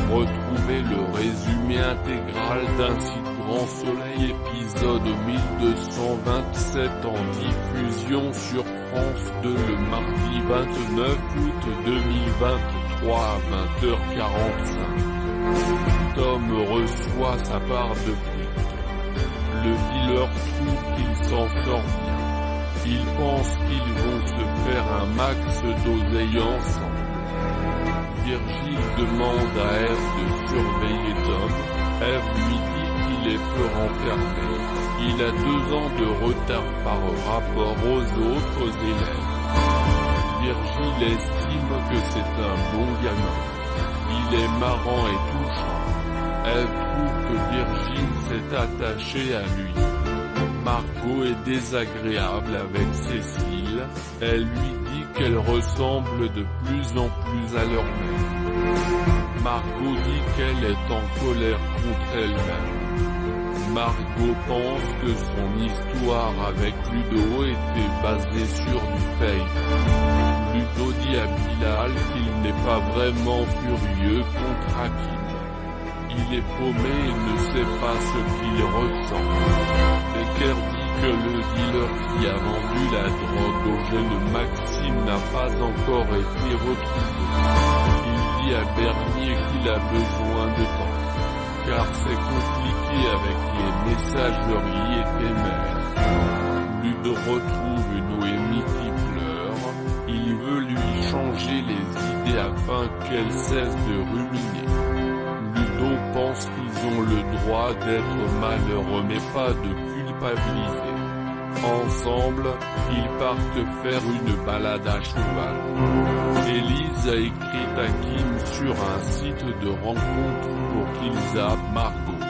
Retrouvez le résumé intégral d'Un site Grand Soleil épisode 1227 en diffusion sur France 2 le mardi 29 août 2023 à 20h45. Tom reçoit sa part de fric. Le dealer trouve qu'il s'en sort bien. Il pense qu'ils vont se faire un max d'oseille ensemble. Virgile demande à Eve de surveiller Tom. Eve lui dit qu'il est peu renfermé. Il a 2 ans de retard par rapport aux autres élèves. Virgile estime que c'est un bon gamin. Il est marrant et touchant. Eve trouve que Virgile s'est attaché à lui. Margot est désagréable avec Cécile, elle lui dit qu'elle ressemble de plus en plus à leur mère. Margot dit qu'elle est en colère contre elle-même. Margot pense que son histoire avec Ludo était basée sur du fake. Ludo dit à Bilal qu'il n'est pas vraiment furieux contre Hakim. Il est paumé et ne sait pas ce qu'il ressent. Becker dit que le dealer qui a vendu la drogue au jeune Maxime n'a pas encore été retrouvé. Il dit à Bernier qu'il a besoin de temps, car c'est compliqué avec les messageries éphémères. Ludo retrouve Noémie qui pleure, il veut lui changer les idées afin qu'elle cesse de ruminer. Ludo pense qu'ils ont le droit d'être malheureux mais pas de culpabiliser. Ensemble, ils partent faire une balade à cheval. Élise a écrit à Kim sur un site de rencontre pour qu'il zappe Margot.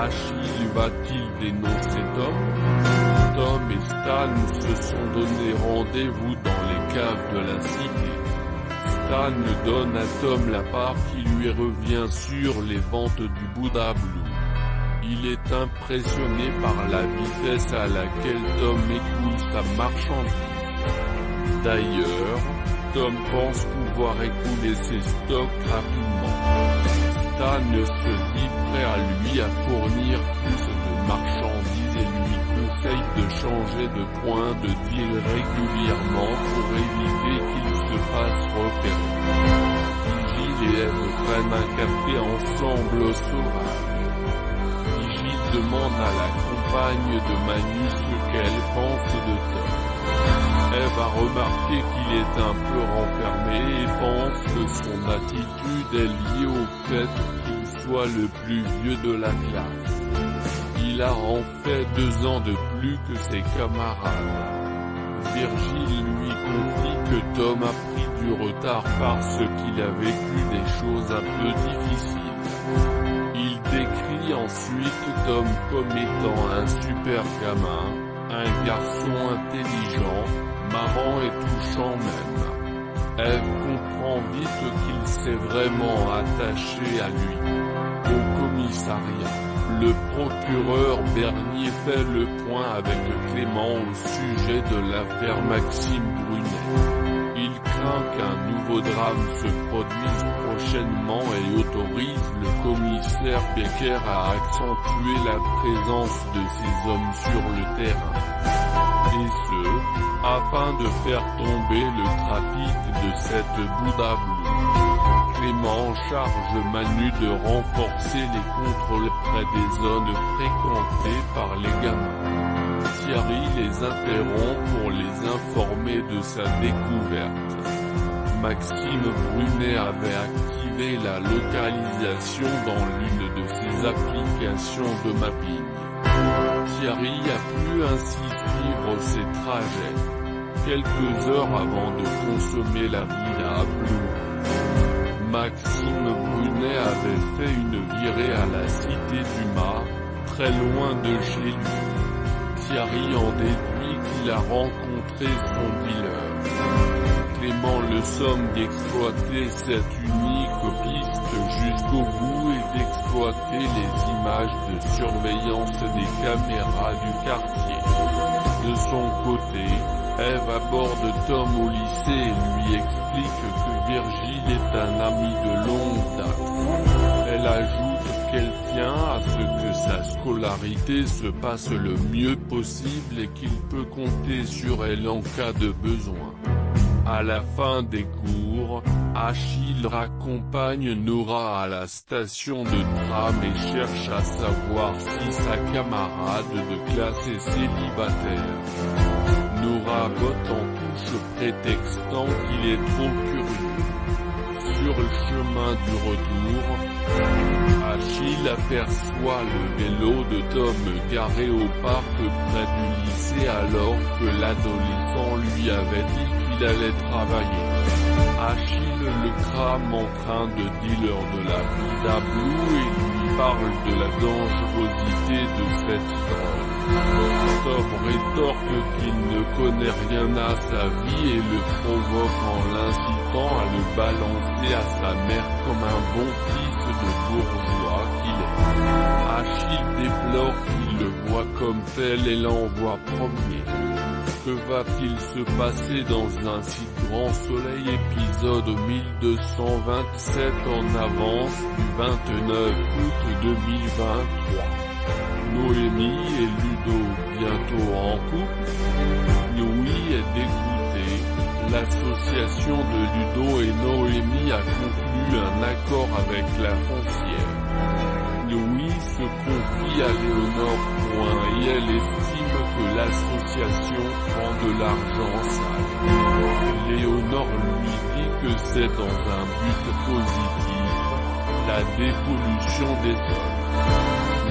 Achille va-t-il dénoncer Tom? Tom et Stan se sont donné rendez-vous dans les caves de la cité. Stan donne à Tom la part qui lui revient sur les ventes du Bouddha Blue. Il est impressionné par la vitesse à laquelle Tom écoule sa marchandise. D'ailleurs, Tom pense pouvoir écouler ses stocks rapidement. Stan se dit prêt à lui fournir plus de marchandises et lui conseille de changer de point de deal régulièrement pour éviter qu'il se fasse repérer. Vigile et Eve prennent un café ensemble au sauvage. Vigile demande à la compagne de Manu ce qu'elle pense de Tom. Eve a remarqué qu'il est un peu renfermé et pense que son attitude est liée au fait qu'il soit le plus vieux de la classe. Il a en fait 2 ans de plus que ses camarades. Virgile lui confie que Tom a pris du retard parce qu'il a vécu des choses un peu difficiles. Il décrit ensuite Tom comme étant un super gamin, un garçon intelligent, marrant et touchant même. Eve comprend vite qu'il s'est vraiment attaché à lui. Au commissariat, le procureur Bernier fait le point avec Clément au sujet de l'affaire Maxime Brunet. Il craint qu'un nouveau drame se produise prochainement et autorise le commissaire Becker à accentuer la présence de ses hommes sur le terrain. Et ce, afin de faire tomber le trafic de cette Bouddha Blue. Clément charge Manu de renforcer les contrôles près des zones fréquentées par les gamins. Thierry les interrompt pour les informer de sa découverte. Maxime Brunet avait activé la localisation dans l'une de ses applications de mapping. Thierry a pu ainsi suivre ses trajets, quelques heures avant de consommer la Villa Blue. Maxime Brunet avait fait une virée à la cité du Mât, très loin de chez lui. Thierry en déduit qu'il a rencontré son dealer. Clément le somme d'exploiter cette unique piste jusqu'au bout et d'exploiter les images de surveillance des caméras du quartier. De son côté, Eve aborde Tom au lycée et lui explique que Virgile est un ami de longue date. tient à ce que sa scolarité se passe le mieux possible et qu'il peut compter sur elle en cas de besoin. À la fin des cours, Achille raccompagne Nora à la station de tram et cherche à savoir si sa camarade de classe est célibataire. Nora botte en touche prétextant qu'il est trop curieux. Sur le chemin du retour, Achille aperçoit le vélo de Tom garé au parc près du lycée alors que l'adolescent lui avait dit qu'il allait travailler. Achille le crame en train de dealer de la Buddha Blue et lui parle de la dangerosité de cette drogue. Tom rétorque qu'il ne connaît rien à sa vie et le provoque en l'incitant à le balancer à sa mère comme un bon fils de bourgeois qu'il est. Achille déplore qu'il le voit comme tel et l'envoie promener. Que va-t-il se passer dans un si grand soleil épisode 1227 en avance du 29 août 2023. Noémie et Ludo bientôt en couple. Louis est dégoûté. L'association de Ludo et Noémie a conclu un accord avec la foncière. Louis se confie à Léonore et elle estime que l'association prend de l'argent sale. Léonore lui dit que c'est dans un but positif, la dépollution des sols.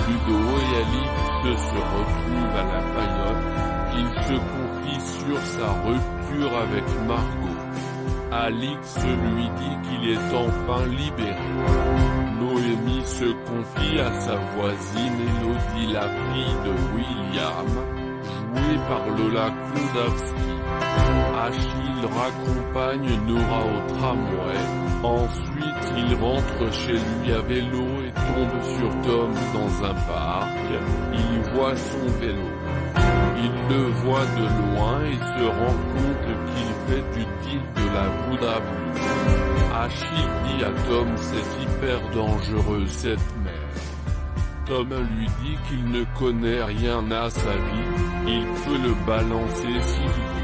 Ludo et Alix se retrouvent à la paillote, il se confie sur sa rupture avec Margot. Alix lui dit qu'il est enfin libéré. Noémie se confie à sa voisine Elodie, la fille de William, jouée par Lola Kundavski. Achille raccompagne Nora au tramway, ensuite il rentre chez lui à vélo et tombe sur Tom dans un parc, il voit son vélo. Il le voit de loin et se rend compte qu'il fait du deal de la Buddha Blue. Achille dit à Tom c'est hyper dangereux cette mer. Tom lui dit qu'il ne connaît rien à sa vie, il peut le balancer s'il